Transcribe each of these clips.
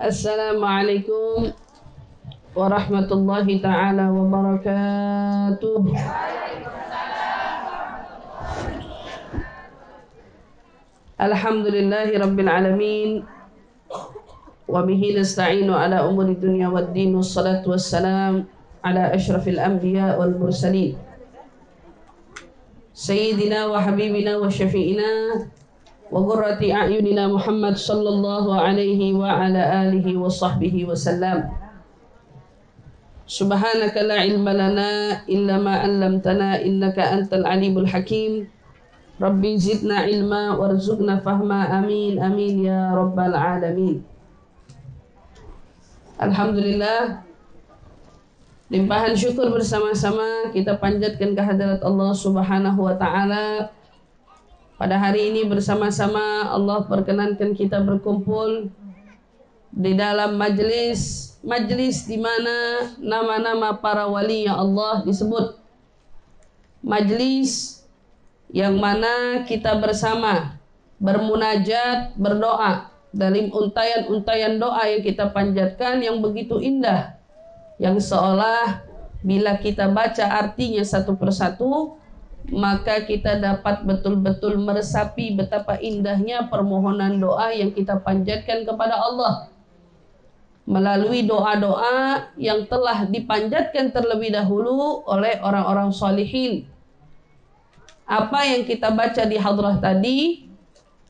Assalamualaikum warahmatullahi ta'ala wabarakatuh. Alhamdulillahi rabbil alamin. Wabihi nasta'inu ala umuri dunya waddin. Wassalatu wassalam ala ashrafil anbiya wal mursalin, Sayyidina wa habibina wa syafi'ina wa qurrati a'yunina Muhammad sallallahu alaihi wa ala alihi wa sahbihi wa sallam. Subhanaka la ilma lana illa ma 'allamtana innaka antal alimul hakim. Rabbi zidna ilma warzuqna fahma, amin amin ya rabbal alamin. Alhamdulillah, limpahan syukur bersama-sama kita panjatkan kehadirat Allah Subhanahu wa taala. Pada hari ini bersama-sama Allah perkenankan kita berkumpul di dalam majlis di mana nama-nama para wali ya Allah disebut. Majlis yang mana kita bersama bermunajat, berdoa dari untayan-untayan doa yang kita panjatkan yang begitu indah, yang seolah bila kita baca artinya satu persatu maka kita dapat betul-betul meresapi betapa indahnya permohonan doa yang kita panjatkan kepada Allah melalui doa-doa yang telah dipanjatkan terlebih dahulu oleh orang-orang sholihin. Apa yang kita baca di hadrah tadi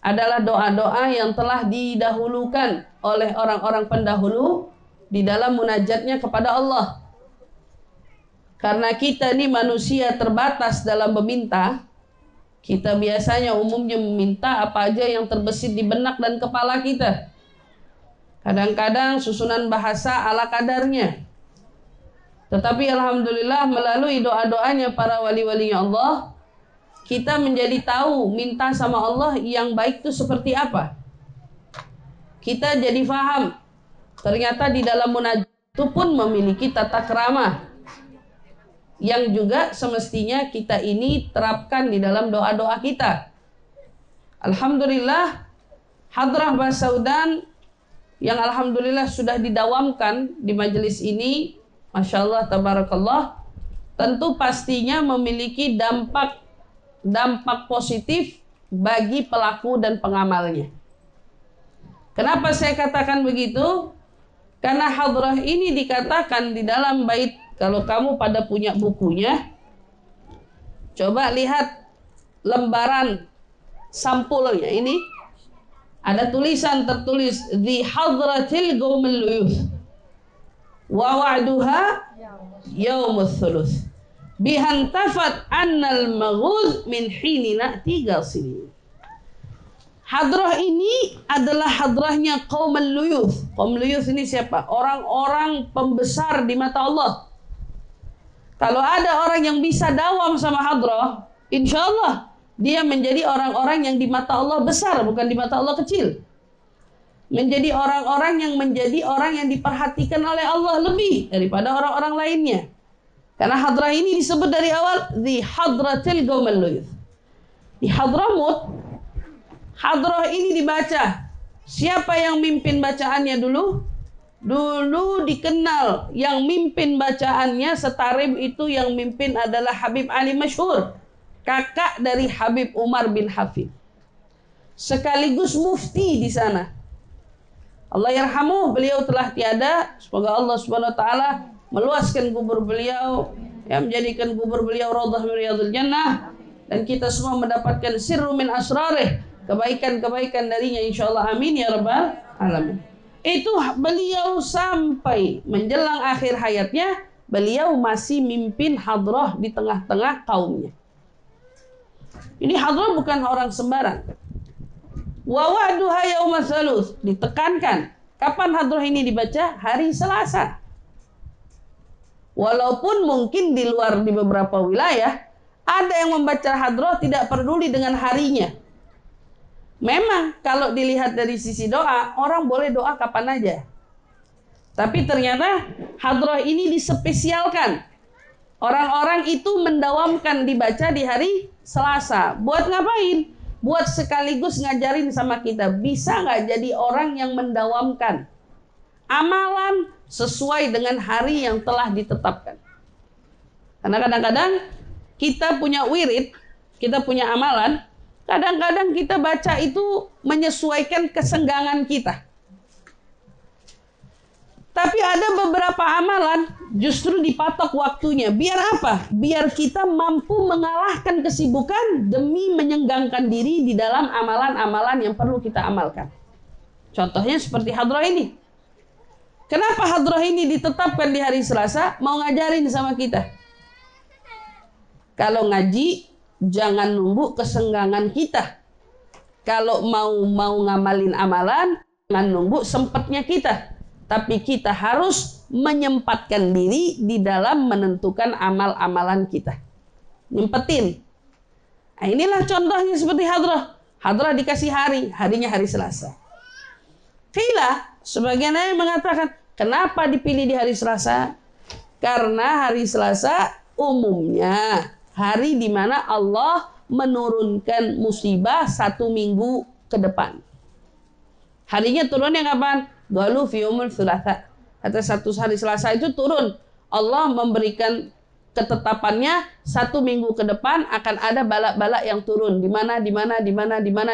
adalah doa-doa yang telah didahulukan oleh orang-orang pendahulu di dalam munajatnya kepada Allah. Karena kita ini manusia terbatas dalam meminta, kita biasanya umumnya meminta apa aja yang terbesit di benak dan kepala kita. Kadang-kadang susunan bahasa ala kadarnya. Tetapi alhamdulillah melalui doa-doanya para wali-wali Allah, kita menjadi tahu minta sama Allah yang baik itu seperti apa. Kita jadi faham, ternyata di dalam munajat itu pun memiliki tata krama yang juga semestinya kita ini terapkan di dalam doa-doa kita. Alhamdulillah, hadrah Basaudan yang alhamdulillah sudah didawamkan di majelis ini, Masya Allah, tabarakallah, tentu pastinya memiliki dampak positif bagi pelaku dan pengamalnya. Kenapa saya katakan begitu? Karena hadrah ini dikatakan di dalam bait, kalau kamu pada punya bukunya, coba lihat lembaran sampulnya ini, ada tulisan tertulis di hadratil qaumil luyuth wa wa'duha yaumul thuluth bihantafat annal maghuz min hini na'ti ghasili. Hadrah ini adalah hadrahnya qaumul luyuth. Qaumul luyuth ini siapa? Orang-orang pembesar di mata Allah. Kalau ada orang yang bisa dawam sama hadrah, insya Allah dia menjadi orang-orang yang di mata Allah besar, bukan di mata Allah kecil. Menjadi orang-orang yang menjadi orang yang diperhatikan oleh Allah lebih daripada orang-orang lainnya. Karena hadrah ini disebut dari awal di hadratil qaumil luyuth. Di Hadramut, hadrah ini dibaca. Siapa yang mimpin bacaannya dulu? Dulu dikenal yang mimpin bacaannya setarib itu, yang mimpin adalah Habib Ali Masyhur, kakak dari Habib Umar bin Hafid, sekaligus mufti di sana. Allah yarhamuh, beliau telah tiada. Semoga Allah Subhanahu wa taala meluaskan kubur beliau, yang menjadikan kubur beliau raudhah min riyadhil jannah, dan kita semua mendapatkan sirru min asrarih, kebaikan-kebaikan darinya insyaallah, amin ya rabbal alamin. Itu beliau sampai menjelang akhir hayatnya, beliau masih mimpin hadrah di tengah-tengah kaumnya. Ini hadrah bukan orang sembarang. Wa wa'duha yaumul thuluth, ditekankan. Kapan hadrah ini dibaca? Hari Selasa. Walaupun mungkin di luar, di beberapa wilayah ada yang membaca hadrah tidak peduli dengan harinya. Memang kalau dilihat dari sisi doa, orang boleh doa kapan aja. Tapi ternyata hadrah ini dispesialkan. Orang-orang itu mendawamkan dibaca di hari Selasa. Buat ngapain? Buat sekaligus ngajarin sama kita. Bisa nggak jadi orang yang mendawamkan? amalan sesuai dengan hari yang telah ditetapkan. Karena kadang-kadang kita punya wirid, kita punya amalan, kadang-kadang kita baca itu menyesuaikan kesenggangan kita. Tapi ada beberapa amalan justru dipatok waktunya. Biar apa? Biar kita mampu mengalahkan kesibukan demi menyenggangkan diri di dalam amalan-amalan yang perlu kita amalkan. Contohnya seperti hadrah ini. Kenapa hadrah ini ditetapkan di hari Selasa? Mau ngajarin sama kita. Kalau ngaji, jangan nunggu kesenggangan kita. Kalau mau ngamalin amalan, jangan nunggu sempatnya kita. Tapi kita harus menyempatkan diri di dalam menentukan amal-amalan kita. Nyempetin. Nah, inilah contohnya seperti hadrah. Hadrah dikasih hari, harinya hari Selasa. Qila, sebagian yang mengatakan, kenapa dipilih di hari Selasa? Karena hari Selasa umumnya hari di mana Allah menurunkan musibah 1 minggu ke depan. Harinya turunnya kapan? Galu fi yaumil thulatsa. Kata satu hari Selasa itu turun. Allah memberikan ketetapannya 1 minggu ke depan akan ada balak-balak yang turun. Di mana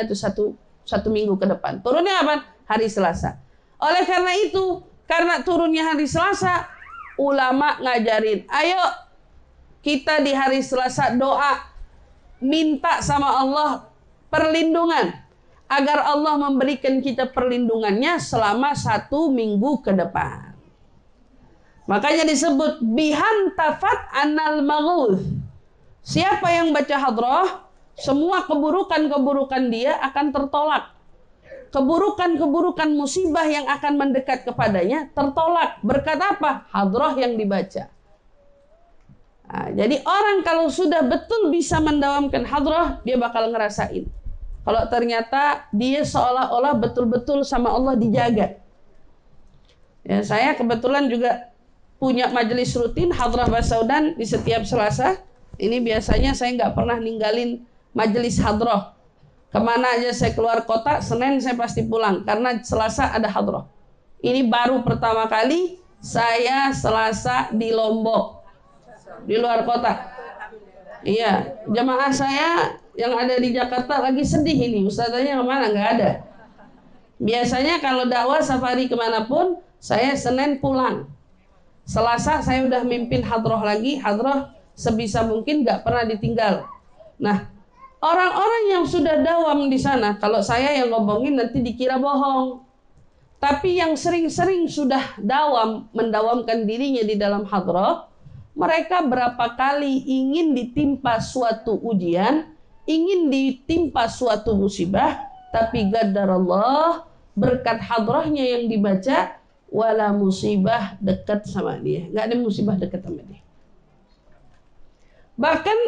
itu satu minggu ke depan. Turunnya apa? Hari Selasa. Oleh karena itu, karena turunnya hari Selasa, ulama ngajarin, ayo kita di hari Selasa doa, minta sama Allah perlindungan. Agar Allah memberikan kita perlindungannya selama 1 minggu ke depan. Makanya disebut bihan tafat anal maghuz. Siapa yang baca hadrah, semua keburukan-keburukan dia akan tertolak. Keburukan-keburukan musibah yang akan mendekat kepadanya tertolak. Berkat apa? Hadrah yang dibaca. Nah, jadi orang kalau sudah betul bisa mendawamkan hadrah, dia bakal ngerasain. Kalau ternyata dia seolah-olah betul-betul sama Allah dijaga. Ya, saya kebetulan juga punya majelis rutin hadrah Basaudan di setiap Selasa. Ini biasanya saya nggak pernah ninggalin majelis hadrah. Kemana aja saya keluar kota, Senin saya pasti pulang karena Selasa ada hadrah. Ini baru pertama kali saya Selasa di Lombok, di luar kota. Iya, jamaah saya yang ada di Jakarta lagi sedih ini, ustazanya kemana? Nggak ada. Biasanya kalau dakwah safari kemanapun, saya Senin pulang. Selasa saya udah mimpin hadrah lagi, hadrah sebisa mungkin nggak pernah ditinggal. Nah, orang-orang yang sudah dawam di sana, kalau saya yang ngomongin nanti dikira bohong. Tapi yang sering-sering sudah dawam, mendawamkan dirinya di dalam hadrah, mereka berapa kali ingin ditimpa suatu ujian, ingin ditimpa suatu musibah, tapi qadarallah berkat hadrahnya yang dibaca, wala musibah dekat sama dia. Nggak ada musibah dekat sama dia. Bahkan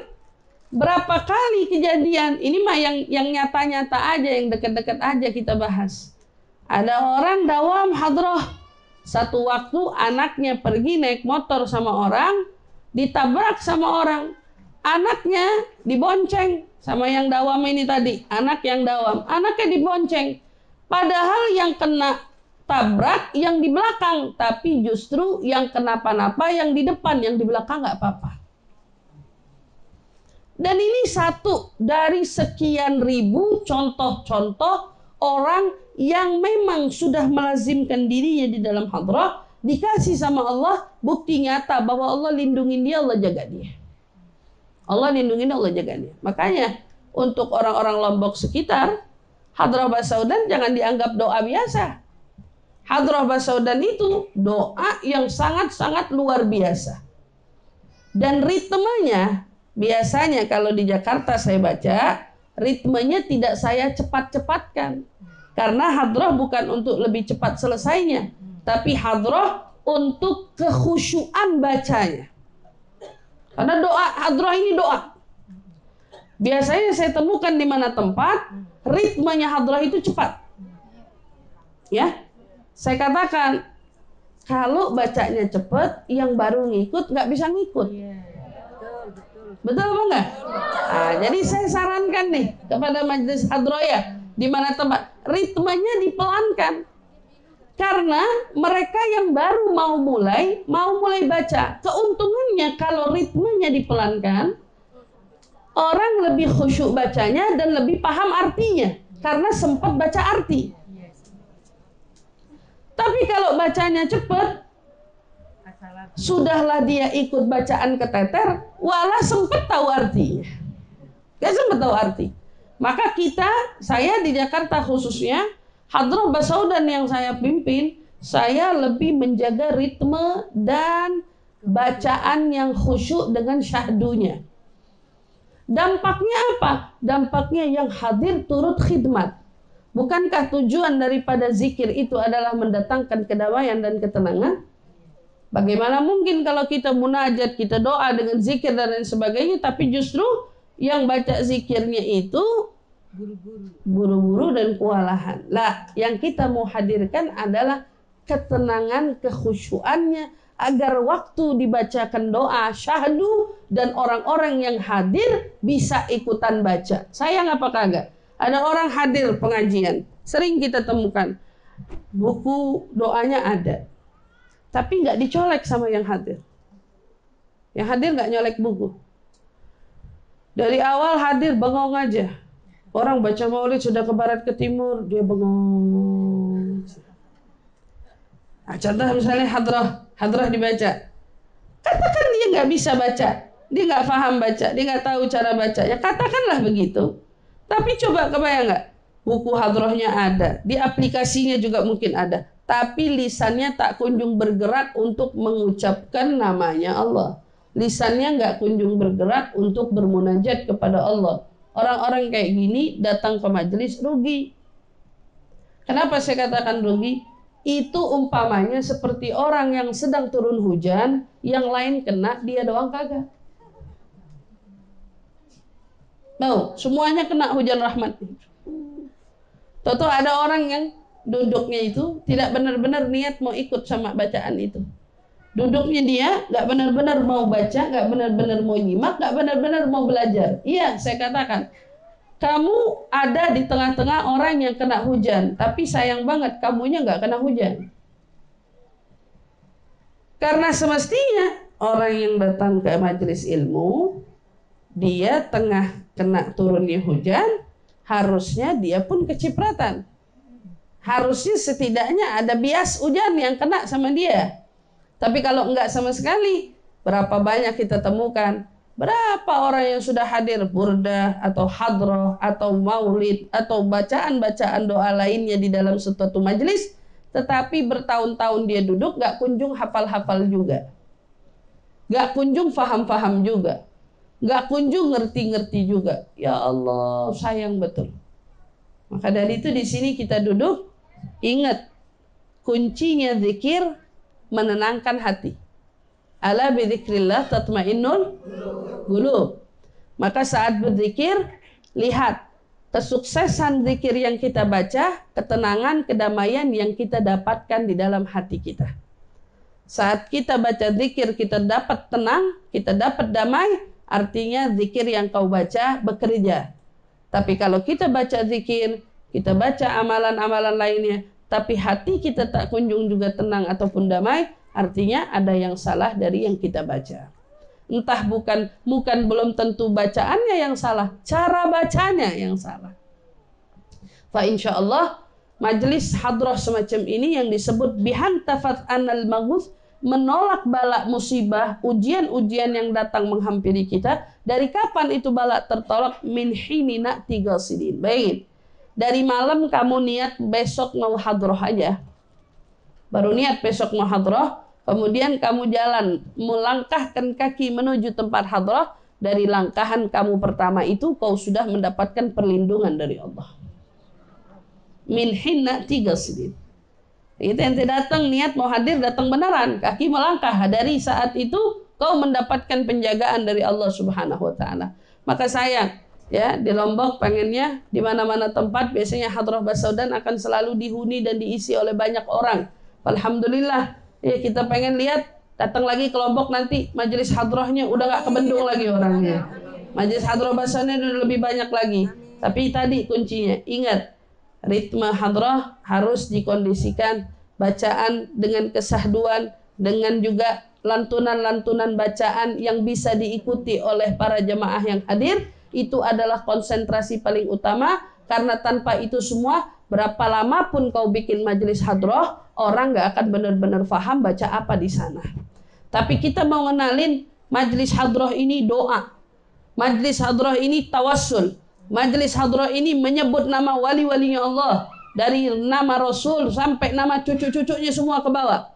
berapa kali kejadian, ini mah yang nyata-nyata aja, yang dekat-dekat aja kita bahas. Ada orang dawam hadrah, satu waktu anaknya pergi naik motor sama orang, ditabrak sama orang. Anaknya dibonceng sama yang dawam ini tadi, anak yang dawam, anaknya dibonceng. Padahal yang kena tabrak yang di belakang, tapi justru yang kenapa-napa yang di depan, yang di belakang nggak apa-apa. Dan ini satu dari sekian ribu contoh-contoh orang yang memang sudah melazimkan dirinya di dalam hadrah, dikasih sama Allah bukti nyata bahwa Allah lindungin dia, Allah jaga dia. Allah lindungin, Allah jaga dia. Makanya untuk orang-orang Lombok sekitar, hadrah Basaudan jangan dianggap doa biasa. Hadrah Basaudan itu doa yang sangat-sangat luar biasa. Dan ritmenya, biasanya kalau di Jakarta saya baca, ritmenya tidak saya cepat-cepatkan. Karena hadrah bukan untuk lebih cepat selesainya, tapi hadrah untuk kekhusyuan bacanya. Karena doa, hadrah ini doa. Biasanya saya temukan di mana tempat, ritmenya hadrah itu cepat. Ya, saya katakan, kalau bacanya cepat, yang baru ngikut nggak bisa ngikut. Betul apa enggak? Nah, jadi saya sarankan nih kepada majelis hadrah ya, di mana tempat ritmenya dipelankan. Karena mereka yang baru mau mulai baca. Keuntungannya kalau ritmenya dipelankan, orang lebih khusyuk bacanya dan lebih paham artinya. Karena sempat baca arti. Tapi kalau bacanya cepat, sudahlah dia ikut bacaan keteter, walah sempat tahu artinya. Gak sempat tahu arti. Maka saya di Jakarta khususnya, Hadrah Basaudan yang saya pimpin, saya lebih menjaga ritme dan bacaan yang khusyuk dengan syahdunya. Dampaknya apa? Dampaknya yang hadir turut khidmat. Bukankah tujuan daripada zikir itu adalah mendatangkan kedamaian dan ketenangan? Bagaimana mungkin kalau kita munajat, kita doa dengan zikir dan lain sebagainya, tapi justru yang baca zikirnya itu buru-buru dan kewalahan. Lah, yang kita mau hadirkan adalah ketenangan, kekhusyuannya, agar waktu dibacakan doa syahdu dan orang-orang yang hadir bisa ikutan baca. Sayang apa kagak? Ada orang hadir pengajian, sering kita temukan buku doanya ada, tapi nggak dicolek sama yang hadir. Yang hadir nggak nyolek buku. Dari awal hadir bengong aja. Orang baca maulid sudah ke barat ke timur, dia bengong. Nah, contoh misalnya hadrah dibaca. Katakan dia nggak bisa baca, dia nggak paham baca, dia nggak tahu cara baca. Ya katakanlah begitu. Tapi coba kebayang nggak? Buku hadrahnya ada, di aplikasinya juga mungkin ada. Tapi lisannya tak kunjung bergerak untuk mengucapkan namanya Allah. Lisannya nggak kunjung bergerak untuk bermunajat kepada Allah. Orang-orang kayak gini datang ke majelis rugi. Kenapa saya katakan rugi? Itu umpamanya seperti orang yang sedang turun hujan, yang lain kena, dia doang kagak. Mau, semuanya kena hujan rahmat. Toto ada orang yang duduknya itu tidak benar-benar niat mau ikut sama bacaan itu. Duduknya dia nggak benar-benar mau baca, nggak benar-benar mau nyimak, nggak benar-benar mau belajar. Iya, saya katakan, kamu ada di tengah-tengah orang yang kena hujan, tapi sayang banget kamunya nggak kena hujan. Karena semestinya orang yang datang ke majelis ilmu, dia tengah kena turunnya hujan, harusnya dia pun kecipratan. Harusnya setidaknya ada bias hujan yang kena sama dia. Tapi kalau enggak sama sekali, berapa banyak kita temukan, berapa orang yang sudah hadir burdah atau hadrah atau maulid atau bacaan-bacaan doa lainnya di dalam suatu majelis, tetapi bertahun-tahun dia duduk enggak kunjung hafal-hafal juga. Enggak kunjung faham-faham juga. Enggak kunjung ngerti-ngerti juga. Ya Allah, sayang betul. Maka dari itu di sini kita duduk, ingat kuncinya zikir, menenangkan hati. Ala bidzikrillah tatmainnul qulub. Maka saat berzikir, lihat kesuksesan zikir yang kita baca, ketenangan, kedamaian yang kita dapatkan di dalam hati kita. Saat kita baca zikir, kita dapat tenang, kita dapat damai, artinya zikir yang kau baca bekerja. Tapi kalau kita baca zikir, kita baca amalan-amalan lainnya, tapi hati kita tak kunjung juga tenang ataupun damai, artinya ada yang salah dari yang kita baca. Entah bukan belum tentu bacaannya yang salah, cara bacanya yang salah. Fa insyaallah majelis hadrah semacam ini yang disebut bihantafat anal maghuz, menolak bala musibah, ujian-ujian yang datang menghampiri kita. Dari kapan itu bala tertolak? Min hini na'ti ghasidin. Baik. Dari malam kamu niat besok mau hadrah aja. Baru niat besok mau hadrah, kemudian kamu jalan, melangkahkan kaki menuju tempat hadrah. Dari langkahan kamu pertama itu kau sudah mendapatkan perlindungan dari Allah. Min hini na'ti ghasidin. Itu ente datang niat mau hadir, datang beneran, kaki melangkah. Dari saat itu kau mendapatkan penjagaan dari Allah Subhanahu wa taala. Maka sayang ya, di Lombok pengennya di mana-mana tempat biasanya hadrah Basaudan akan selalu dihuni dan diisi oleh banyak orang. Alhamdulillah ya, kita pengen lihat datang lagi ke Lombok nanti majelis hadrahnya udah gak kebendung lagi orangnya. Majelis hadrah Basaudan udah lebih banyak lagi. Tapi tadi kuncinya, ingat, ritme hadrah harus dikondisikan bacaan dengan kesahduan, dengan juga lantunan-lantunan bacaan yang bisa diikuti oleh para jemaah yang hadir, itu adalah konsentrasi paling utama. Karena tanpa itu semua, berapa lama pun kau bikin majelis hadroh, orang nggak akan benar-benar faham baca apa di sana. Tapi kita mau ngenalin majelis hadroh ini doa, majelis hadroh ini tawassul, majelis hadroh ini menyebut nama wali-walinya Allah, dari nama Rasul sampai nama cucu-cucunya semua ke bawah.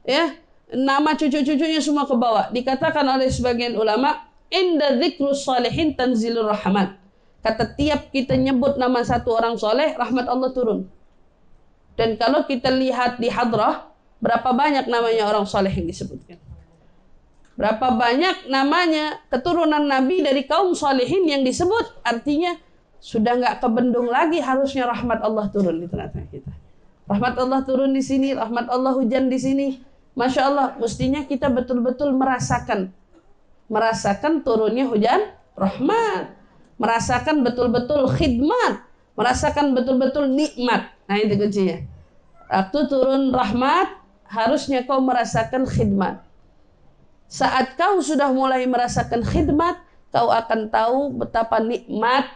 Ya, nama cucu-cucunya semua ke bawah. Dikatakan oleh sebagian ulama, inda dzikrus salihin tanzilur rahmat. Kata tiap kita nyebut nama satu orang soleh, rahmat Allah turun. Dan kalau kita lihat di hadrah, berapa banyak namanya orang soleh yang disebutkan. Berapa banyak namanya keturunan Nabi dari kaum solehin yang disebut. Artinya sudah nggak kebendung lagi, harusnya rahmat Allah turun di tengah-tengah kita. Rahmat Allah turun di sini, rahmat Allah hujan di sini. Masya Allah, mestinya kita betul-betul merasakan turunnya hujan rahmat, merasakan betul-betul khidmat, merasakan betul-betul nikmat. Nah itu kuncinya. Waktu turun rahmat, harusnya kau merasakan khidmat. Saat kau sudah mulai merasakan khidmat, kau akan tahu betapa nikmat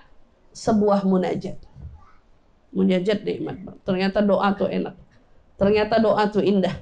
sebuah munajat. Munajat nikmat. Ternyata doa tuh enak. Ternyata doa tuh indah.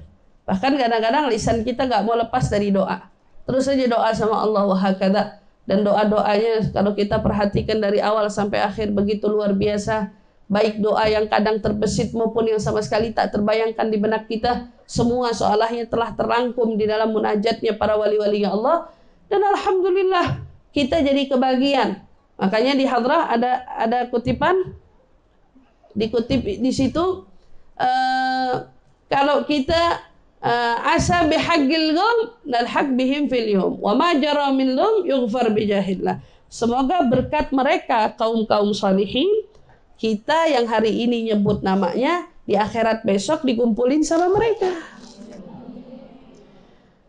Bahkan kadang-kadang lisan kita gak mau lepas dari doa. Terus saja doa sama Allah wahakadha. Dan doa-doanya kalau kita perhatikan dari awal sampai akhir begitu luar biasa. Baik doa yang kadang terbesit maupun yang sama sekali tak terbayangkan di benak kita. Semua seolahnya telah terangkum di dalam munajatnya para wali-wali Allah. Dan alhamdulillah kita jadi kebagian. Makanya di hadrah ada kutipan, dikutip di situ, kalau kita asa bihaqqil gham dan haq bihim fil yawm wa ma jara min lum yughfar bijahillah. Semoga berkat mereka kaum-kaum salihin, kita yang hari ini nyebut namanya, di akhirat besok dikumpulin sama mereka.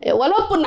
Ya, walaupun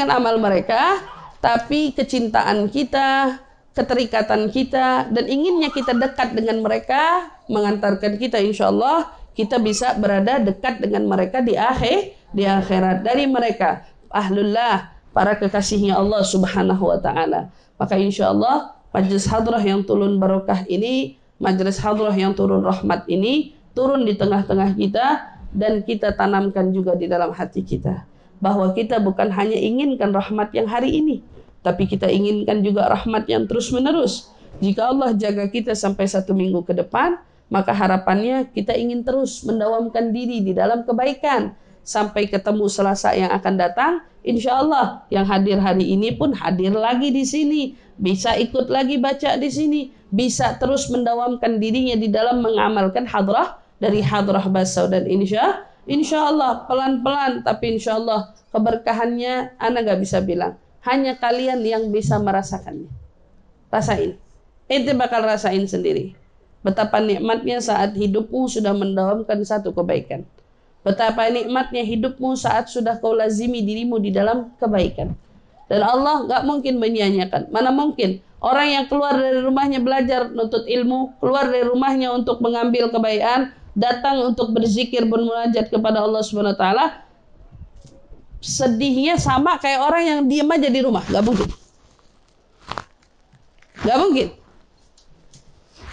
amal mereka, tapi kecintaan kita, keterikatan kita, dan inginnya kita dekat dengan mereka, mengantarkan kita insya Allah, kita bisa berada dekat dengan mereka di akhirat. Dari mereka, ahlullah, para kekasihnya Allah subhanahu wa ta'ala. Maka insya Allah, majlis hadrah yang turun barokah ini, majlis hadrah yang turun rahmat ini, turun di tengah-tengah kita, dan kita tanamkan juga di dalam hati kita. Bahwa kita bukan hanya inginkan rahmat yang hari ini, tapi kita inginkan juga rahmat yang terus-menerus. Jika Allah jaga kita sampai 1 minggu ke depan, maka harapannya kita ingin terus mendawamkan diri di dalam kebaikan. Sampai ketemu Selasa yang akan datang, insya Allah yang hadir hari ini pun hadir lagi di sini. Bisa ikut lagi baca di sini, bisa terus mendawamkan dirinya di dalam mengamalkan hadrah dari hadrah Basau. Dan insya Allah pelan-pelan, tapi insya Allah keberkahannya ana gak bisa bilang, hanya kalian yang bisa merasakannya. Rasain, ente bakal rasain sendiri betapa nikmatnya saat hidupmu sudah mendawamkan satu kebaikan, betapa nikmatnya hidupmu saat sudah kau lazimi dirimu di dalam kebaikan. Dan Allah gak mungkin menyia-nyiakan. Mana mungkin orang yang keluar dari rumahnya belajar nuntut ilmu, keluar dari rumahnya untuk mengambil kebaikan, datang untuk berzikir bermunajat kepada Allah Subhanahu wa taala, sedihnya sama kayak orang yang diam aja di rumah. Gak mungkin. Gak mungkin.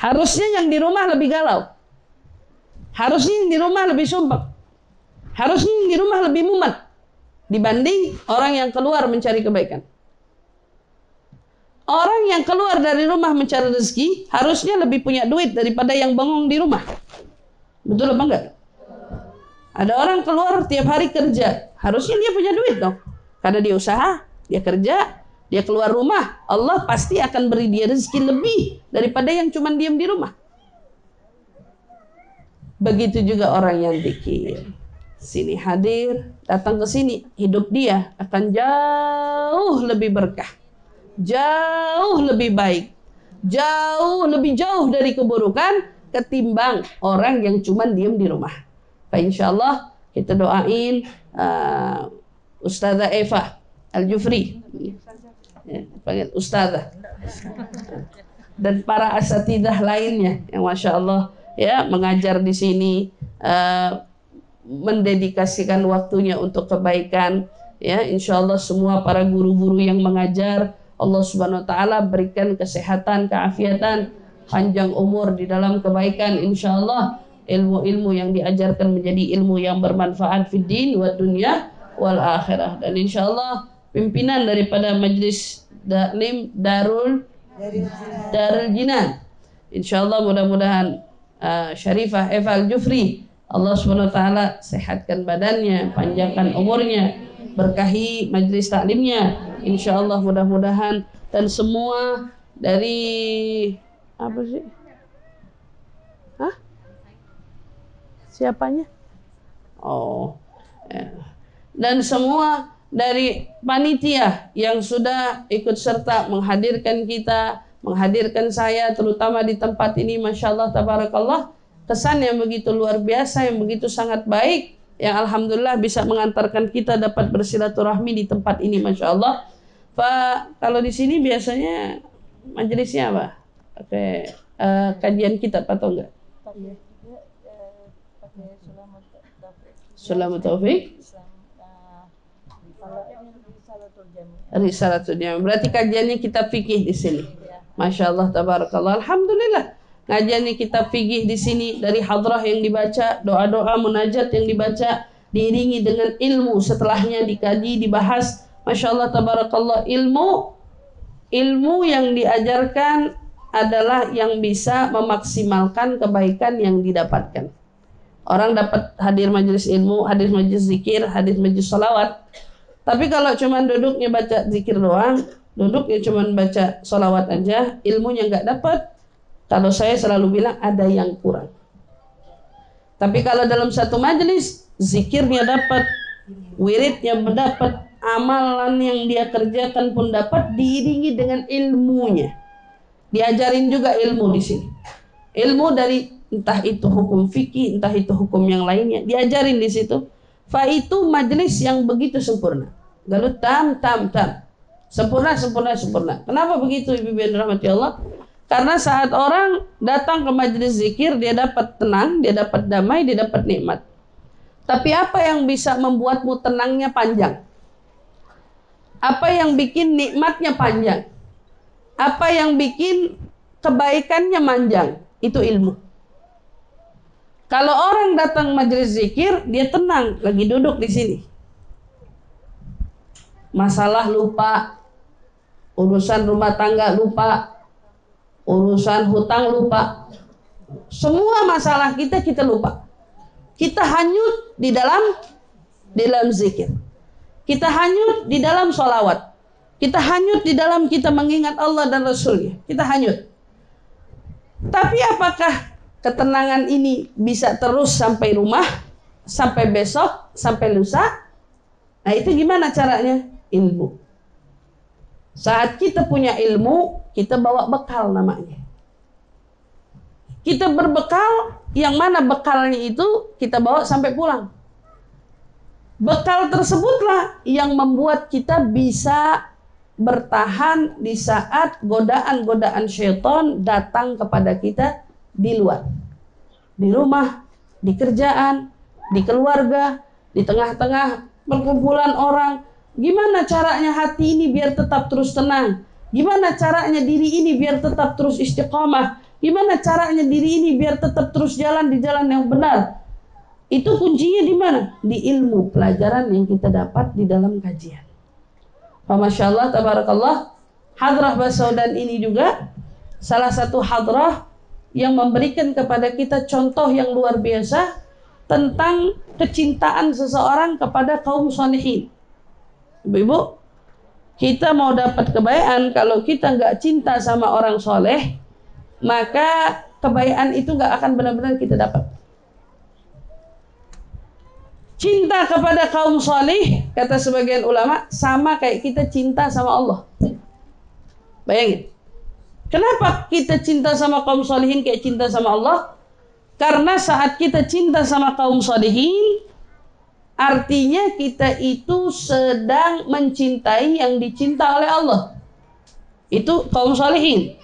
Harusnya yang di rumah lebih galau. Harusnya yang di rumah lebih sumpah. Harusnya yang di rumah lebih mumet dibanding orang yang keluar mencari kebaikan. Orang yang keluar dari rumah mencari rezeki harusnya lebih punya duit daripada yang bengong di rumah. Betul apa enggak? Ada orang keluar tiap hari kerja, harusnya dia punya duit dong. Karena dia usaha, dia kerja, dia keluar rumah, Allah pasti akan beri dia rezeki lebih daripada yang cuma diam di rumah. Begitu juga orang yang zikir. Sini hadir, datang ke sini, hidup dia akan jauh lebih berkah, jauh lebih baik, jauh dari keburukan ketimbang orang yang cuma diam di rumah. Insya Allah kita doain Ustazah Eva Al-Jufri, ya, panggil Ustazah, dan para asatidah lainnya yang masya Allah ya mengajar di sini. mendedikasikan waktunya untuk kebaikan. Ya, insya Allah semua para guru-guru yang mengajar, Allah Subhanahu Wa Taala berikan kesehatan, keafiatan, panjang umur di dalam kebaikan. Insya Allah ilmu-ilmu yang diajarkan menjadi ilmu yang bermanfaat fid din wa dunya wal akhirah. Dan insya Allah pimpinan daripada Majlis Taklim Darul Jinan, insya Allah mudah-mudahan Syarifah Eva Al-Jufri, Allah Subhanahu Wa Taala sehatkan badannya, panjangkan umurnya, berkahi majlis taklimnya, insya Allah mudah-mudahan. Dan semua dari apa sih? Hah? Siapanya? Oh, ya. Dan semua dari panitia yang sudah ikut serta menghadirkan kita, menghadirkan saya terutama di tempat ini, Masya Allah tabarakallah, kesan yang begitu luar biasa, yang begitu sangat baik, yang alhamdulillah bisa mengantarkan kita dapat bersilaturahmi di tempat ini, Masya Allah. Pak, kalau di sini biasanya majelisnya apa? Pakai kajian kitab atau enggak? Pakai Sulamu Taufik. Risalatul Jami. Berarti kajiannya kitab fikih di sini. Masya Allah tabarakallah. Alhamdulillah. Ngajiannya kitab fikih di sini, dari hadrah yang dibaca, doa-doa munajat yang dibaca, diiringi dengan ilmu setelahnya dikaji, dibahas. Masya Allah tabarakallah. Ilmu yang diajarkan adalah yang bisa memaksimalkan kebaikan yang didapatkan. Orang dapat hadir majelis ilmu, hadir majelis zikir, hadir majelis salawat. Tapi kalau cuma duduknya baca zikir doang, duduknya cuma baca salawat aja, ilmunya nggak dapat. Kalau saya selalu bilang ada yang kurang. Tapi kalau dalam satu majelis, zikirnya dapat, wiridnya dapat, amalan yang dia kerjakan pun dapat, diiringi dengan ilmunya. Diajarin juga ilmu di sini. Ilmu dari entah itu hukum fikih, entah itu hukum yang lainnya, diajarin di situ. Fa itu majelis yang begitu sempurna. Galut tam. Sempurna. Kenapa begitu, Ibu bin rahmati Allah? Karena saat orang datang ke majelis zikir, dia dapat tenang, dia dapat damai, dia dapat nikmat. Tapi apa yang bisa membuatmu tenangnya panjang? Apa yang bikin nikmatnya panjang? Apa yang bikin kebaikannya manjang? Itu ilmu. Kalau orang datang majelis zikir, dia tenang, lagi duduk di sini. Masalah lupa, urusan rumah tangga lupa, urusan hutang lupa. Semua masalah kita lupa. Kita hanyut di dalam zikir. Kita hanyut di dalam sholawat. Kita hanyut di dalam kita mengingat Allah dan Rasulnya. Kita hanyut. Tapi apakah ketenangan ini bisa terus sampai rumah, sampai besok, sampai lusa? Nah, itu gimana caranya? Ilmu. Saat kita punya ilmu, kita bawa bekal namanya. Kita berbekal, yang mana bekalnya itu kita bawa sampai pulang. Bekal tersebutlah yang membuat kita bisa bertahan di saat godaan-godaan syaitan datang kepada kita di luar. Di rumah, di kerjaan, di keluarga, di tengah-tengah perkumpulan orang. Gimana caranya hati ini biar tetap terus tenang? Gimana caranya diri ini biar tetap terus istiqamah? Gimana caranya diri ini biar tetap terus jalan di jalan yang benar? Itu kuncinya di mana? Di ilmu pelajaran yang kita dapat di dalam kajian. Masya Allah, tabarakallah. Hadrah Basaudan ini juga salah satu hadrah yang memberikan kepada kita contoh yang luar biasa tentang kecintaan seseorang kepada kaum sholihin. Ibu, kita mau dapat kebaikan, kalau kita nggak cinta sama orang soleh, maka kebaikan itu nggak akan benar-benar kita dapat. Cinta kepada kaum soleh, kata sebagian ulama, sama kayak kita cinta sama Allah. Bayangin, kenapa kita cinta sama kaum solehin kayak cinta sama Allah? Karena saat kita cinta sama kaum solehin, artinya kita itu sedang mencintai yang dicinta oleh Allah. Itu kaum solehin.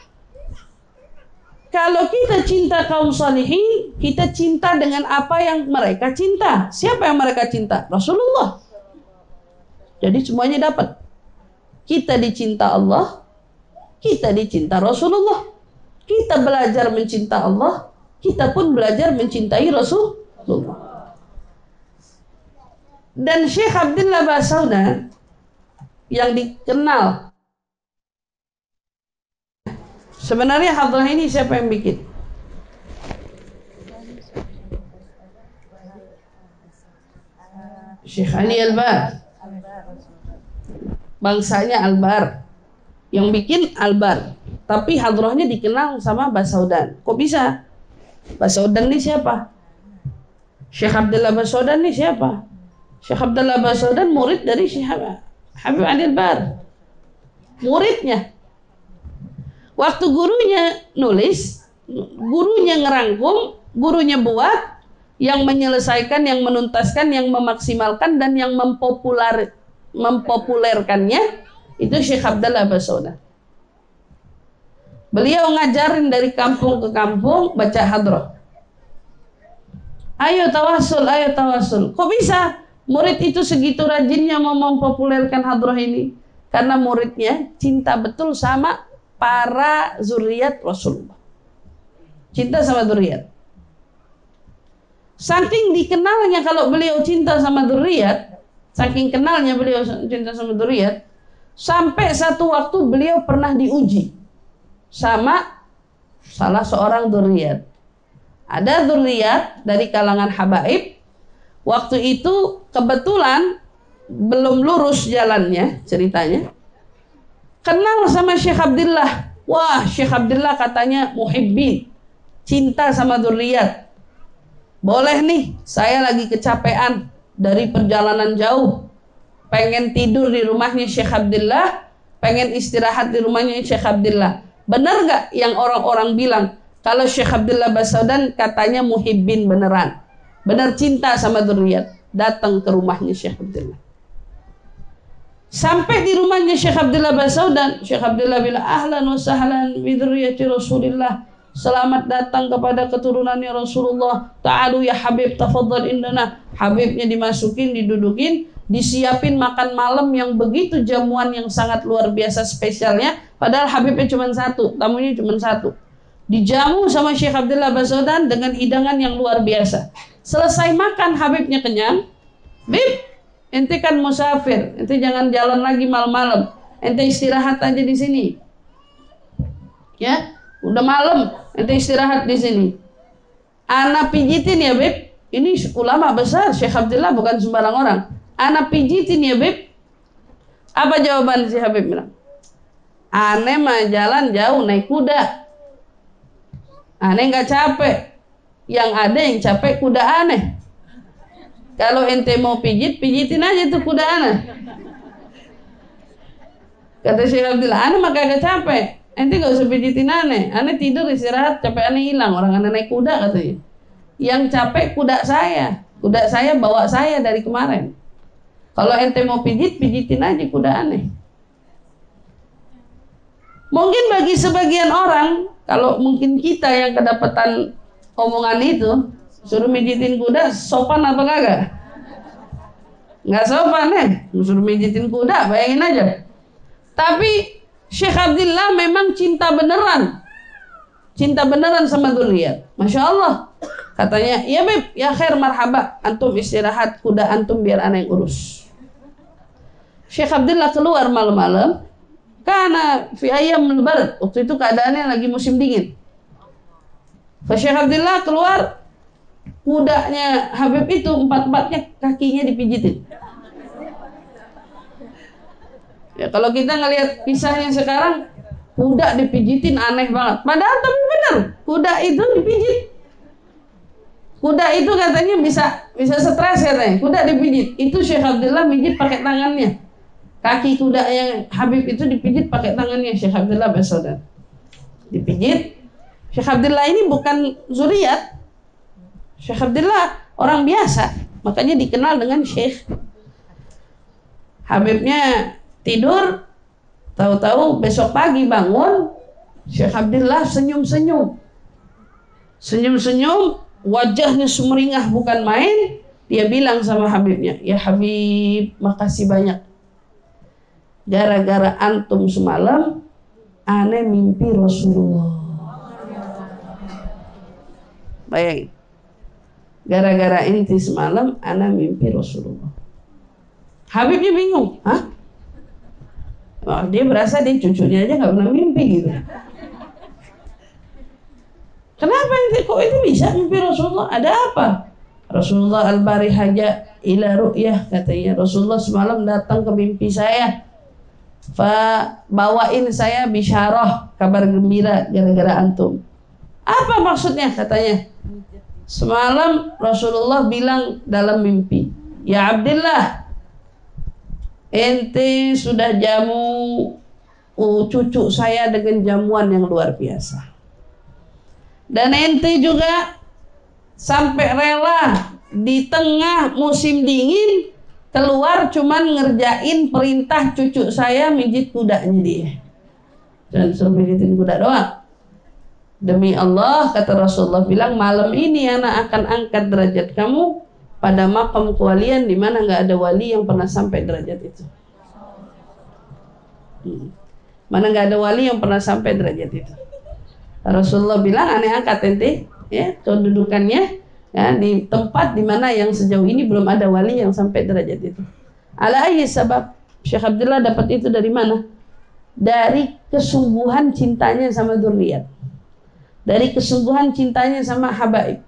Kalau kita cinta kaum salihin, kita cinta dengan apa yang mereka cinta. Siapa yang mereka cinta? Rasulullah. Jadi semuanya dapat. Kita dicinta Allah, kita dicinta Rasulullah. Kita belajar mencinta Allah, kita pun belajar mencintai Rasulullah. Dan Syekh Abdullah Basaudan yang dikenal, sebenarnya hadrah ini siapa yang bikin? Syekh Ali Albar. Bangsanya Albar. Yang bikin Albar. Tapi hadrahnya dikenal sama Basaudan. Kok bisa? Basaudan ini siapa? Syekh Abdullah Basaudan ini siapa? Syekh Abdullah Basaudan murid dari Syekh Habib Ali Albar. Muridnya. Waktu gurunya nulis, gurunya ngerangkum, gurunya buat, yang menyelesaikan, yang menuntaskan, yang memaksimalkan, dan yang mempopulerkannya itu Syekh Abdullah Basaudan. Beliau ngajarin dari kampung ke kampung baca hadrah. Ayo tawasul, ayo tawasul. Kok bisa murid itu segitu rajinnya mau mempopulerkan hadrah ini? Karena muridnya cinta betul sama para zuriat Rasulullah. Cinta sama zuriat. Saking dikenalnya kalau beliau cinta sama zuriat, saking kenalnya beliau cinta sama zuriat, sampai satu waktu beliau pernah diuji sama salah seorang zuriat. Ada zuriat dari kalangan habaib. Waktu itu kebetulan belum lurus jalannya ceritanya. Kenal sama Syekh Abdullah. Wah, Syekh Abdullah katanya muhibbin, cinta sama zuriat. Boleh nih, saya lagi kecapean dari perjalanan jauh, pengen tidur di rumahnya Syekh Abdullah, pengen istirahat di rumahnya Syekh Abdullah. Benar gak yang orang-orang bilang kalau Syekh Abdullah Basaudan katanya muhibbin beneran, benar cinta sama zuriat? Datang ke rumahnya Syekh Abdullah. Sampai di rumahnya Syekh Abdullah Basaudan, Syekh Abdullah bilang, ahlan wa sahlan bi dzurriyyati Rasulillah. Selamat datang kepada keturunannya Rasulullah. Ta'alu ya Habib, tafadhal indana. Habibnya dimasukin, didudukin, disiapin makan malam yang begitu jamuan yang sangat luar biasa spesialnya. Padahal Habibnya cuma satu, tamunya cuma satu. Dijamu sama Syekh Abdullah Basaudan dengan hidangan yang luar biasa. Selesai makan, Habibnya kenyang. Bib, ente kan musafir, ente jangan jalan lagi malam-malam. Ente istirahat aja di sini. Ya, udah malam, ente istirahat di sini. Ana pijitin ya, Bib. Ini ulama besar, Syekh Abdullah bukan sembarang orang. Ana pijitin ya, Bib. Apa jawaban si Habib bilang? Ane mah jalan jauh naik kuda. Ane nggak capek. Yang ada yang capek kuda aneh. Kalau ente mau pijit, pijitin aja tuh kuda aneh. Kata Syekh Abdullah, ane mah kagak capek. Ente gak usah pijitin aneh. Aneh tidur istirahat, capek aneh hilang. Orang aneh naik kuda katanya. Yang capek kuda saya. Kuda saya bawa saya dari kemarin. Kalau ente mau pijit, pijitin aja kuda aneh. Mungkin bagi sebagian orang, kalau mungkin kita yang kedapatan omongan itu, suruh mijitin kuda, sopan apa kagak? Nggak sopan ya, suruh mijitin kuda, bayangin aja. Tapi Syekh Abdullah memang cinta beneran sama zuriat. Masya Allah. Katanya, ya Beb, ya khair marhaba, antum istirahat, kuda antum biar aneh urus. Syekh Abdullah keluar malam-malam, karena fi ayam lebaran, waktu itu keadaannya lagi musim dingin. Syekh Abdullah keluar, kudanya Habib itu empat-empatnya kakinya dipijitin. Ya kalau kita ngelihat kisahnya sekarang, kuda dipijitin aneh banget. Padahal tapi benar, kuda itu dipijit. Kuda itu katanya bisa stres katanya. Kuda dipijit. Itu Syekh Abdullah mijit pakai tangannya. Kaki kuda yang Habib itu dipijit pakai tangannya Syekh Abdullah Basaudan. Dipijit. Syekh Abdullah ini bukan zuriat. Syekh Abdullah orang biasa, makanya dikenal dengan Syekh. Habibnya tidur, tahu-tahu besok pagi bangun, Syekh Abdullah senyum-senyum. Senyum-senyum, wajahnya sumringah bukan main. Dia bilang sama Habibnya, ya Habib, makasih banyak. Gara-gara antum semalam, aneh mimpi Rasulullah. Bayangin. Gara-gara inti semalam, ana mimpi Rasulullah. Habibnya bingung. Hah? Oh, dia berasa dia cucunya aja gak pernah mimpi gitu. Kenapa inti kok itu bisa mimpi Rasulullah? Ada apa? Rasulullah al-bari haja ila ru'yah, katanya. Rasulullah semalam datang ke mimpi saya. Bawain saya bisyarah, kabar gembira gara-gara antum. Apa maksudnya? Katanya, semalam Rasulullah bilang dalam mimpi, ya Abdullah, ente sudah jamu cucu saya dengan jamuan yang luar biasa. Dan ente juga sampai rela di tengah musim dingin keluar cuman ngerjain perintah cucu saya mijit kudanya dia. Dan suruh mijitin kuda doang. Demi Allah, kata Rasulullah bilang, malam ini anak akan angkat derajat kamu pada makam kewalian di mana nggak ada wali yang pernah sampai derajat itu. Mana nggak ada wali yang pernah sampai derajat itu. Rasulullah bilang, aneh angkat ente, ya, kedudukannya ya, di tempat di mana yang sejauh ini belum ada wali yang sampai derajat itu. Ala ayyi sabab, Syekh Abdullah dapat itu dari mana? Dari kesungguhan cintanya sama dzurriyyat. Dari kesungguhan cintanya sama habaib,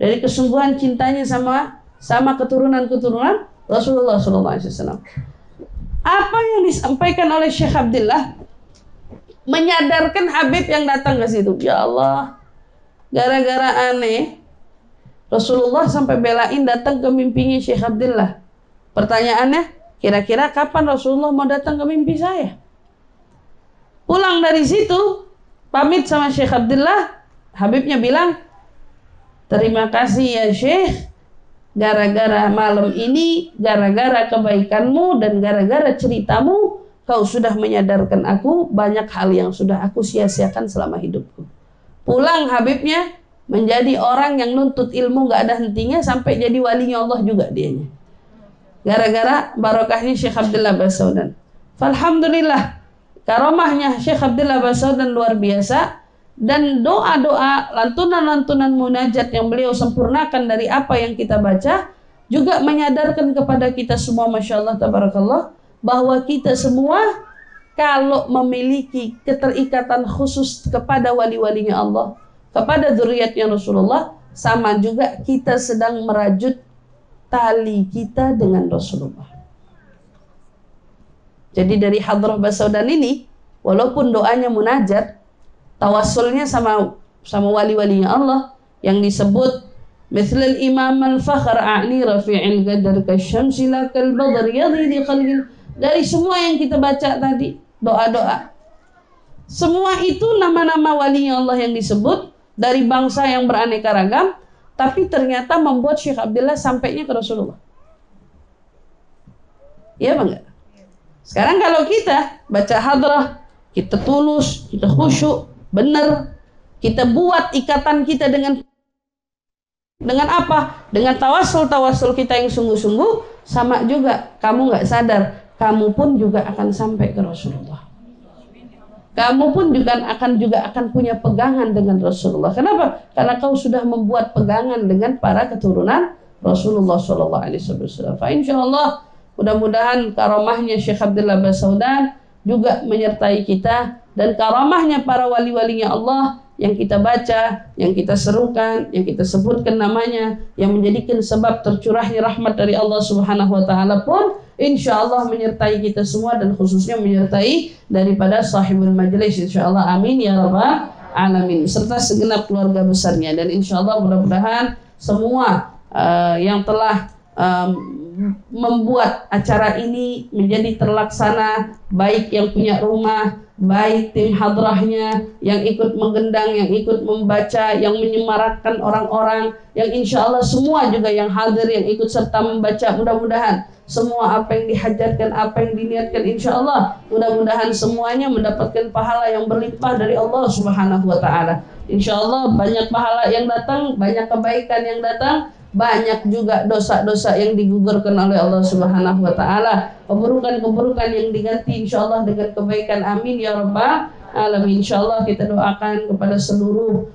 dari kesungguhan cintanya sama keturunan-keturunan Rasulullah SAW. Apa yang disampaikan oleh Syekh Abdullah menyadarkan Habib yang datang ke situ. Ya Allah, gara-gara aneh Rasulullah sampai belain datang ke mimpinya Syekh Abdullah. Pertanyaannya, kira-kira kapan Rasulullah mau datang ke mimpi saya? Pulang dari situ, pamit sama Syekh Abdullah. Habibnya bilang, terima kasih ya Syekh, gara-gara malam ini, gara-gara kebaikanmu dan gara-gara ceritamu, kau sudah menyadarkan aku banyak hal yang sudah aku sia-siakan selama hidupku. Pulang Habibnya menjadi orang yang nuntut ilmu gak ada hentinya sampai jadi walinya Allah juga dianya. Gara-gara barokahnya Syekh Abdullah Basaudan. Alhamdulillah, karomahnya Syekh Abdullah Basaudan luar biasa. Dan doa-doa, lantunan-lantunan munajat yang beliau sempurnakan dari apa yang kita baca juga menyadarkan kepada kita semua, Masya Allah, Tabarakallah, bahwa kita semua kalau memiliki keterikatan khusus kepada wali-walinya Allah, kepada dzurriyyatnya Rasulullah, sama juga kita sedang merajut tali kita dengan Rasulullah. Jadi dari Hadrah Basaudan ini, walaupun doanya munajat, tawassulnya sama wali-walinya Allah yang disebut mithlal imam al-fakhr a'ni rafi'il qadar kasyamsi lakal badr yadhi qalbil. Dari semua yang kita baca tadi, doa-doa, semua itu nama-nama walinya Allah yang disebut dari bangsa yang beraneka ragam, tapi ternyata membuat Syekh Abdullah sampainya ke Rasulullah. Iya bang? Sekarang kalau kita baca hadrah, kita tulus, kita khusyuk, benar, kita buat ikatan kita dengan apa? Dengan tawasul kita yang sungguh-sungguh, sama juga kamu nggak sadar, kamu pun juga akan sampai ke Rasulullah. Kamu pun juga akan punya pegangan dengan Rasulullah. Kenapa? Karena kau sudah membuat pegangan dengan para keturunan Rasulullah SAW. Insyaallah, mudah-mudahan karomahnya Syekh Abdullah Basaudan juga menyertai kita, dan karamahnya para wali-walinya Allah yang kita baca, yang kita serukan, yang kita sebutkan namanya, yang menjadikan sebab tercurahnya rahmat dari Allah Subhanahu wa taala pun insyaallah menyertai kita semua, dan khususnya menyertai daripada sahibul majlis insyaallah. Amin ya rabbal alamin, serta segenap keluarga besarnya. Dan insyaallah mudah-mudahan semua yang telah membuat acara ini menjadi terlaksana, baik yang punya rumah, baik tim hadrahnya yang ikut menggendang, yang ikut membaca, yang menyemarakkan orang-orang, yang insya Allah semua juga yang hadir, yang ikut serta membaca. Mudah-mudahan semua apa yang dihajatkan, apa yang diniatkan, insya Allah mudah-mudahan semuanya mendapatkan pahala yang berlimpah dari Allah Subhanahu wa ta'ala. Insya Allah banyak pahala yang datang, banyak kebaikan yang datang, banyak juga dosa-dosa yang digugurkan oleh Allah Subhanahu wa taala. Keburukan-keburukan yang diganti insya Allah dengan kebaikan. Amin ya rabbal alamin. Insya Allah kita doakan kepada seluruh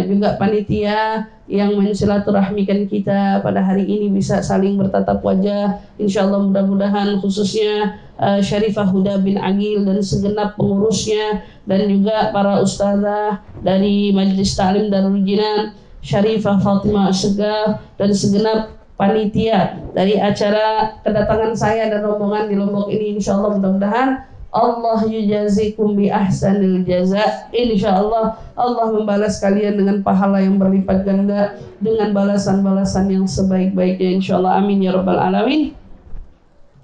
juga panitia yang mensilaturahmikan kita pada hari ini bisa saling bertatap wajah. Insya Allah mudah-mudahan khususnya Syarifah Huda bin Agil dan segenap pengurusnya, dan juga para ustazah dari Majelis Ta'lim Darul Jinan, Syarifah Fatimah Assegaf, dan segenap panitia dari acara kedatangan saya dan rombongan di Lombok ini. Insya Allah mudah-mudahan Allah yujazikum bi ahsanil jaza. Insyaallah Allah membalas kalian dengan pahala yang berlipat ganda, dengan balasan-balasan yang sebaik-baiknya insyaallah. Amin ya rabbal alamin.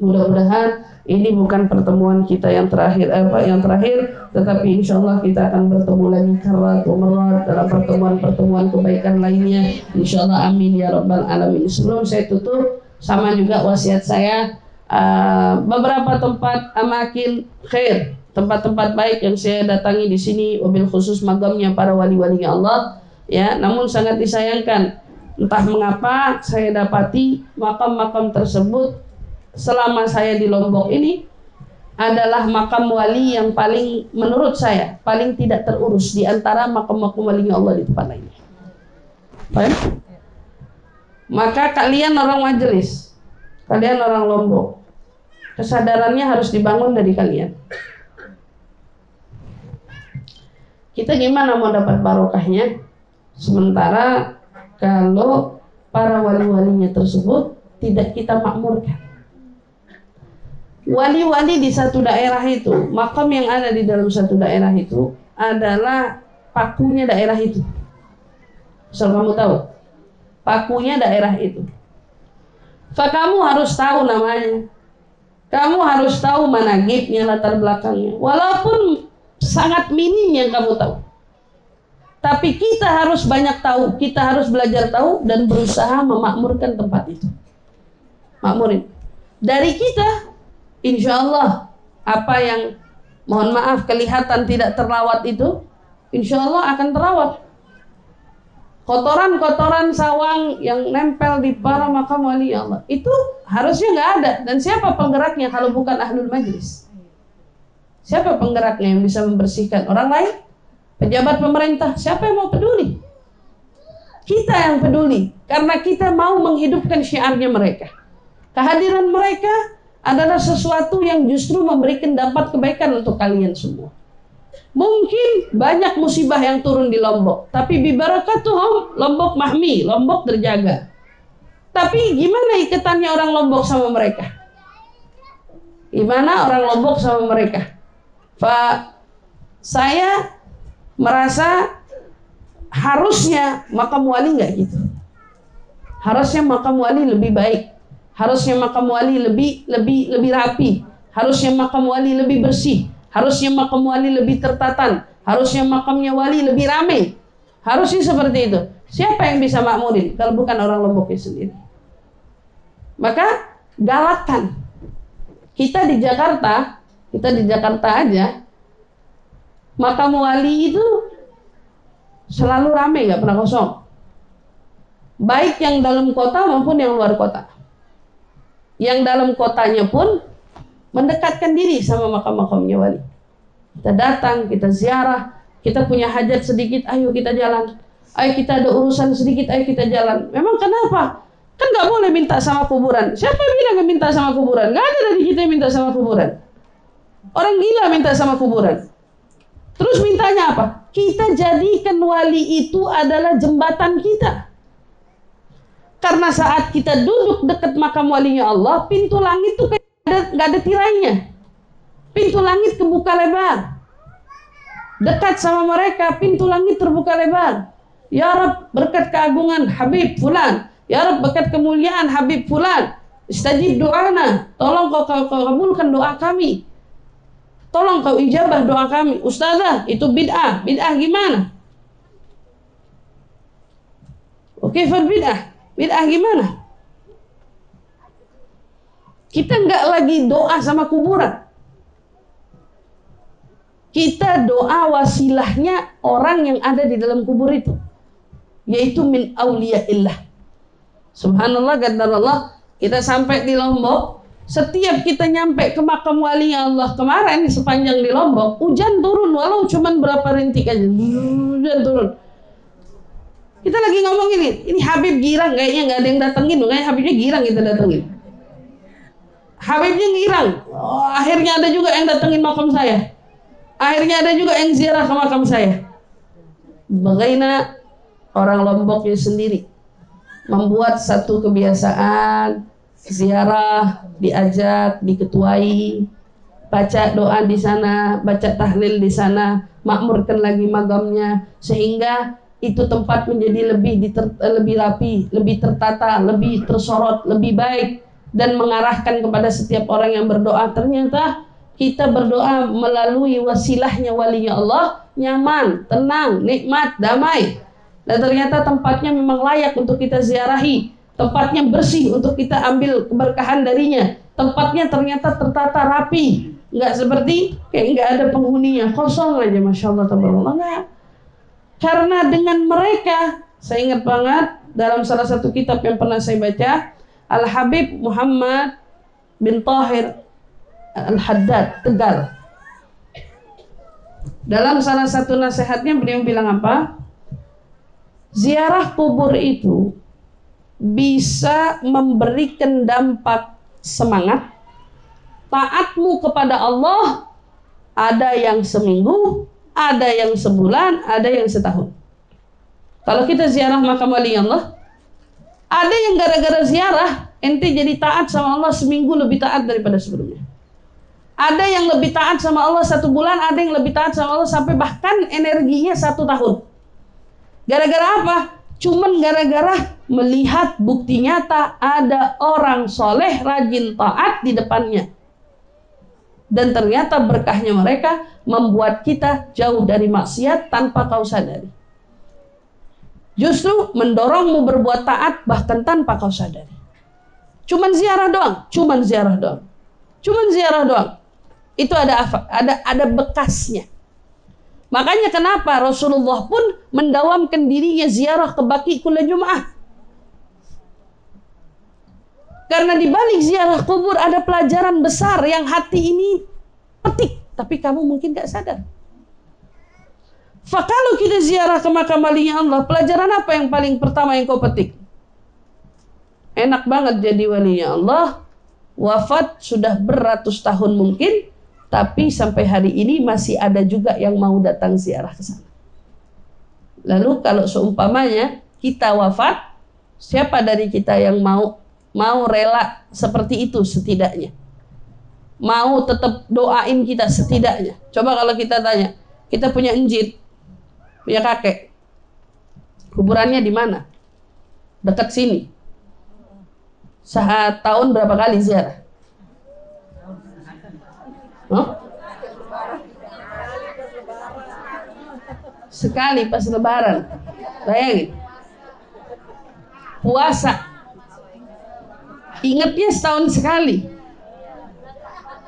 Mudah-mudahan ini bukan pertemuan kita yang terakhir, tetapi insyaallah kita akan bertemu lagi karat umarat dalam pertemuan-pertemuan kebaikan lainnya insyaallah. Amin ya rabbal alamin. Sebelum saya tutup, sama juga wasiat saya, beberapa tempat amakin khair, tempat-tempat baik yang saya datangi di sini, wabil khusus magamnya para wali-walinya Allah, ya. Namun sangat disayangkan, entah mengapa saya dapati makam-makam tersebut selama saya di Lombok ini adalah makam wali yang paling, menurut saya, paling tidak terurus di antara makam-makam walinya Allah di tempat lainnya. Baik? Maka kalian orang majelis, kalian orang Lombok, kesadarannya harus dibangun dari kalian. Kita gimana mau dapat barokahnya sementara kalau para wali-walinya tersebut tidak kita makmurkan. Wali-wali di satu daerah itu, makam yang ada di dalam satu daerah itu adalah pakunya daerah itu. Asal kamu tahu, pakunya daerah itu. Kamu harus tahu namanya, kamu harus tahu managibnya, latar belakangnya, walaupun sangat minim yang kamu tahu. Tapi kita harus banyak tahu, kita harus belajar tahu dan berusaha memakmurkan tempat itu. Makmurin. Dari kita, insya Allah apa yang mohon maaf kelihatan tidak terlawat itu, insya Allah akan terawat. Kotoran-kotoran sawang yang nempel di para makam wali Allah itu harusnya nggak ada. Dan siapa penggeraknya kalau bukan ahlul majlis? Siapa penggeraknya yang bisa membersihkan? Orang lain? Pejabat pemerintah? Siapa yang mau peduli? Kita yang peduli, karena kita mau menghidupkan syiarnya mereka. Kehadiran mereka adalah sesuatu yang justru memberikan dampak kebaikan untuk kalian semua. Mungkin banyak musibah yang turun di Lombok, tapi bibarakatuhum Lombok mahmi, Lombok terjaga. Tapi gimana ikatannya orang Lombok sama mereka? Gimana orang Lombok sama mereka? Saya merasa harusnya makam wali nggak gitu. Harusnya makam wali lebih baik. Harusnya makam wali lebih rapi. Harusnya makam wali lebih bersih. Harusnya makam wali lebih tertatan. Harusnya makamnya wali lebih ramai. Harusnya seperti itu. Siapa yang bisa makmurin kalau bukan orang Lomboknya sendiri? Maka galakkan. Kita di Jakarta aja, makam wali itu selalu ramai, nggak pernah kosong. Baik yang dalam kota maupun yang luar kota. Yang dalam kotanya pun mendekatkan diri sama makam-makamnya wali. Kita datang, kita ziarah, kita punya hajat sedikit, ayo kita jalan. Ayo kita ada urusan sedikit, ayo kita jalan. Memang kenapa? Kan nggak boleh minta sama kuburan. Siapa bilang nggak minta sama kuburan? Nggak ada dari kita yang minta sama kuburan. Orang gila minta sama kuburan. Terus mintanya apa? Kita jadikan wali itu adalah jembatan kita. Karena saat kita duduk dekat makam walinya Allah, pintu langit itu nggak ada tirainya. Pintu langit kebuka lebar. Dekat sama mereka, pintu langit terbuka lebar. Ya Rab, berkat keagungan Habib Fulan. Ya Rab, berkat kemuliaan Habib Fulan. Istajib doana. Tolong kau kabulkan doa kami. Tolong kau ijabah doa kami. Ustazah, itu bid'ah. Bid'ah gimana? Oke, bid'ah. Bid'ah gimana? Kita nggak lagi doa sama kuburan. kita doa wasilahnya orang yang ada di dalam kubur itu, yaitu min auliyaillah. Subhanallah, qadarullah, kita sampai di Lombok, setiap kita nyampe ke makam wali Allah kemarin sepanjang di Lombok, hujan turun walau cuman berapa rintik aja, hujan turun. Kita lagi ngomong ini Habib girang, kayaknya nggak ada yang datengin, makanya Habibnya girang kita datengin. Habibnya girang, akhirnya ada juga yang datengin makam saya, akhirnya ada juga yang ziarah ke makam saya. Bagaimana orang Lomboknya sendiri membuat satu kebiasaan ziarah, diajak, diketuai, baca doa di sana, baca tahlil di sana, makmurkan lagi magamnya, sehingga itu tempat menjadi lebih rapi, lebih tertata, lebih tersorot, lebih baik, dan mengarahkan kepada setiap orang yang berdoa. Ternyata kita berdoa melalui wasilahnya walinya Allah, nyaman, tenang, nikmat, damai. Dan ternyata tempatnya memang layak untuk kita ziarahi. Tempatnya bersih untuk kita ambil keberkahan darinya. Tempatnya ternyata tertata rapi. Nggak seperti kayak nggak ada penghuninya, kosong aja, Masya Allah, tabarakallah. Nggak. Karena dengan mereka, saya ingat banget dalam salah satu kitab yang pernah saya baca, Al-Habib Muhammad bin Tahir Al-Haddad, Tegal. Dalam salah satu nasihatnya beliau bilang apa? Ziarah kubur itu bisa memberikan dampak semangat. Taatmu kepada Allah ada yang seminggu, ada yang sebulan, ada yang setahun. Kalau kita ziarah makam wali Allah, ada yang gara-gara ziarah ente jadi taat sama Allah seminggu lebih taat daripada sebelumnya. Ada yang lebih taat sama Allah 1 bulan, ada yang lebih taat sama Allah sampai bahkan energinya 1 tahun. Gara-gara apa? Cuman gara-gara melihat bukti nyata ada orang soleh rajin taat di depannya. Dan ternyata berkahnya mereka membuat kita jauh dari maksiat tanpa kau sadari. Justru mendorongmu berbuat taat bahkan tanpa kau sadari. Cuman ziarah doang, cuman ziarah doang, cuman ziarah doang. Itu ada bekasnya. Makanya kenapa Rasulullah pun mendawamkan dirinya ziarah ke Baqi kula Jum'ah. Karena di balik ziarah kubur ada pelajaran besar yang hati ini petik, tapi kamu mungkin gak sadar. Kalau kita ziarah ke makam walinya Allah, pelajaran apa yang paling pertama yang kau petik? Enak banget jadi walinya Allah, wafat sudah beratus tahun mungkin, tapi sampai hari ini masih ada juga yang mau datang ziarah ke sana. Lalu kalau seumpamanya kita wafat, siapa dari kita yang mau rela seperti itu setidaknya? Mau tetap doain kita setidaknya? Coba kalau kita tanya, kita punya enjit, punya kakek, kuburannya di mana? Dekat sini. Tahun berapa kali ziarah? Huh? Sekali pas lebaran. Bayangin. Puasa. Ingatnya setahun sekali.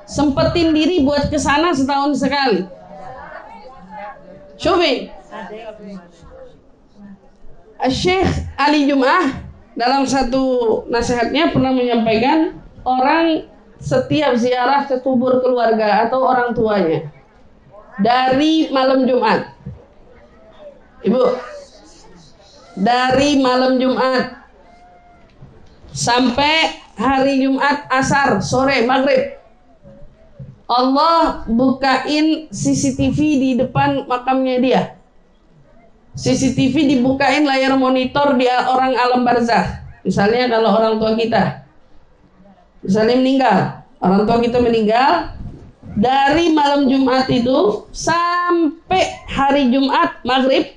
Sempetin diri buat kesana setahun sekali. Syufi. Syekh Ali Jum'ah dalam satu nasihatnya pernah menyampaikan, orang setiap ziarah ke kubur keluarga atau orang tuanya dari malam Jumat, Ibu, dari malam Jumat sampai hari Jumat asar, sore, maghrib, Allah bukain CCTV di depan makamnya dia. CCTV dibukain layar monitor di orang alam barzah. Misalnya kalau orang tua kita misalnya meninggal, orang tua kita meninggal, dari malam Jumat itu sampai hari Jumat maghrib,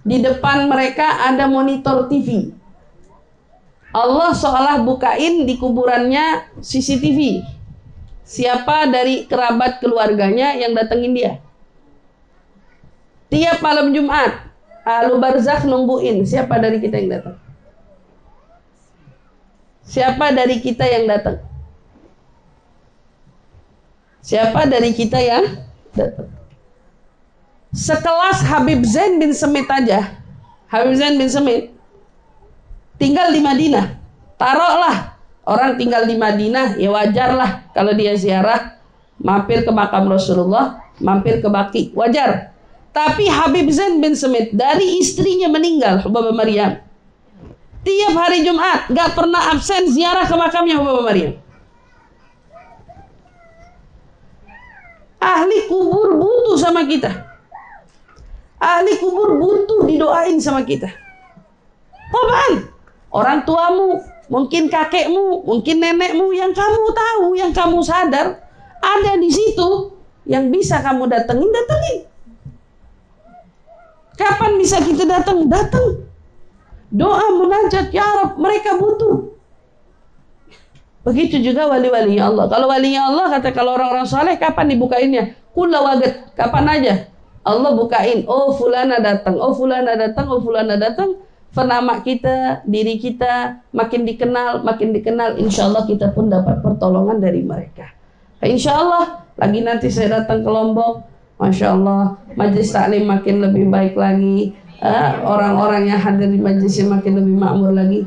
di depan mereka ada monitor TV. Allah seolah bukain di kuburannya CCTV. Siapa dari kerabat keluarganya yang datengin dia. Tiap malam Jumat, ahlu barzakh nungguin siapa dari kita yang datang. Siapa dari kita yang datang? Siapa dari kita yang datang. Sekelas Habib Zain bin Semit aja, Habib Zain bin Semit tinggal di Madinah. Taruhlah orang tinggal di Madinah, ya wajarlah kalau dia ziarah, mampir ke makam Rasulullah, mampir ke Baqi, wajar. Tapi Habib Zain bin Semit dari istrinya meninggal, Baba Maryam, tiap hari Jumat gak pernah absen ziarah ke makamnya Baba Maryam. Ahli kubur butuh sama kita. Ahli kubur butuh didoain sama kita. Apaan? Orang tuamu, mungkin kakekmu, mungkin nenekmu yang kamu tahu, yang kamu sadar ada di situ yang bisa kamu datengin. Kapan bisa kita datang? Datang. Doa munajat, ya Rab, mereka butuh. Begitu juga wali-walinya Allah. Kalau walinya Allah, kata kalau orang-orang soleh, kapan dibukainnya? Kula waget, kapan aja Allah bukain. Oh fulana datang, oh fulana datang, oh fulana datang. Penama kita, diri kita makin dikenal, insya Allah kita pun dapat pertolongan dari mereka. Insya Allah lagi nanti saya datang ke Lombok, Masya Allah majlis taklim makin lebih baik lagi, orang-orang yang hadir di majlisnya makin lebih makmur lagi.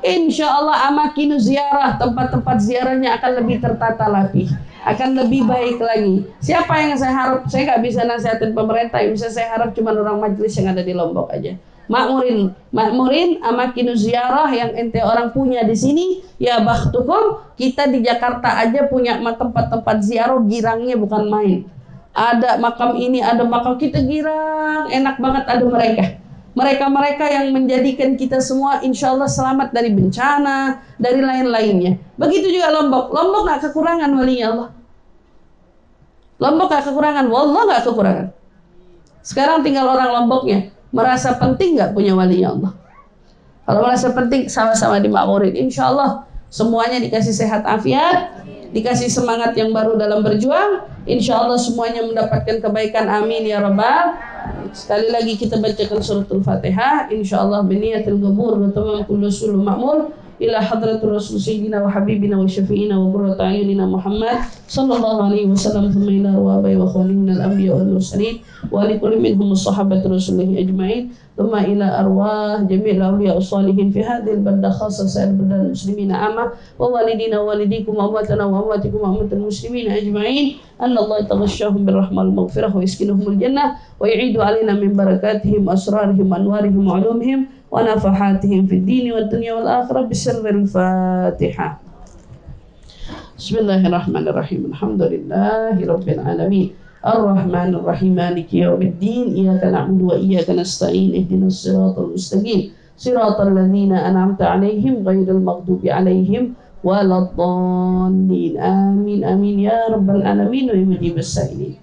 Insya Allah amakinu ziarah, tempat-tempat ziarahnya akan lebih tertata rapi, akan lebih baik lagi. Siapa yang saya harap? Saya nggak bisa nasihatin pemerintah, yang bisa saya harap cuma orang majlis yang ada di Lombok aja. Makmurin amakinu ziarah yang ente orang punya di sini, ya bakhtukum. Kita di Jakarta aja punya tempat-tempat ziarah, girangnya bukan main. Ada makam ini, ada makam, kita girang, enak banget ada mereka. Mereka-mereka yang menjadikan kita semua insya Allah selamat dari bencana, dari lain-lainnya. Begitu juga Lombok. Lombok gak kekurangan walinya Allah. Lombok gak kekurangan, wallah gak kekurangan. Sekarang tinggal orang Lomboknya merasa penting gak punya walinya Allah. Kalau merasa penting, sama-sama dimakmurin. Insya Allah semuanya dikasih sehat afiat, dikasih semangat yang baru dalam berjuang. Insya Allah semuanya mendapatkan kebaikan. Amin ya Rabbal. Sekali lagi kita bacakan suratul Fatihah. Insyaallah biniyatil qabul wa tamam kullu sulul ma'mul ila hadratul rasul sayyidina wa habibina wa syafi'ina wa qurratu ayunina Muhammad sallallahu alaihi wasallam thumma ila ruwabai wa khawlina al-anbiya wal mursalin wa li kulli minhum sahabatu rasulihi ajma'in thumma ila arwah jami'il awliya ussalihin fi hadhil balda khassa sa'ir baldal muslimina amma wa walidina wa walidikum wa amwatana wa amwatikum wa amwatal muslimina ajma'in anna Allah taghashshahum birrahmal maghfirah wa yaskinuhumul jannah wa yu'idu alaina min barakatihim asrarihim anwarihim wa ulumihim wa nafahatihim fid dini wad dunya wal akhirah bisirril Fatihah. Bismillahirrahmanirrahim. Alhamdulillahi rabbil alamin. Ar-Rahmanir Rahim. Maliki yaumiddin. Iyyaka na'budu wa iyyaka nasta'in. Ihdinas siratal mustaqim. Siratal ladzina an'amta 'alaihim ghairil maghdubi 'alaihim waladdallin. Amin amin ya rabbal alamin wa mujibus sa'ilin.